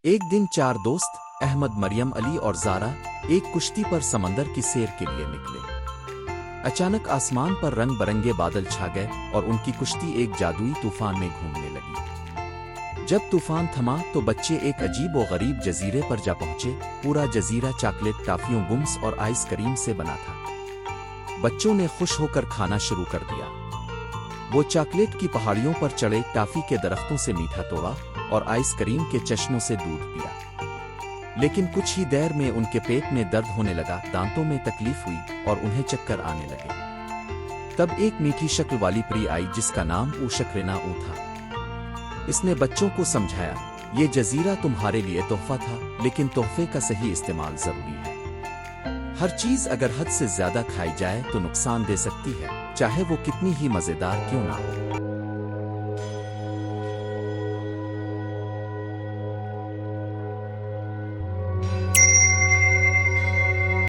एक दिन चार दोस्त अहमद, मरियम, अली और जारा एक कुश्ती पर समंदर की सैर के लिए निकले। अचानक आसमान पर रंग बरंगे बादल छा गए और उनकी कुश्ती एक जादुई तूफान में घूमने लगी। जब तूफान थमा तो बच्चे एक अजीब और गरीब जजीरे पर जा पहुंचे। पूरा जजीरा चॉकलेट, टॉफियों, गुम्स और आइसक्रीम से बना था। बच्चों ने खुश होकर खाना शुरू कर दिया। वो चॉकलेट की पहाड़ियों पर चढ़े, टॉफी के दरख्तों से मीठा तोड़ा और आइसक्रीम के चश्मों से दूध पिया। लेकिन कुछ ही देर में उनके पेट में दर्द होने लगा, दांतों में तकलीफ हुई और उन्हें चक्कर आने लगे। तब एक मीठी शक्ल वाली परी आई जिसका नाम ऊशकरेना ऊ था। इसने बच्चों को समझाया, ये जजीरा तुम्हारे लिए तोहफा था, लेकिन तोहफे का सही इस्तेमाल जरूरी है। हर चीज अगर हद से ज्यादा खाई जाए तो नुकसान दे सकती है, चाहे वो कितनी ही मजेदार क्यों ना हो।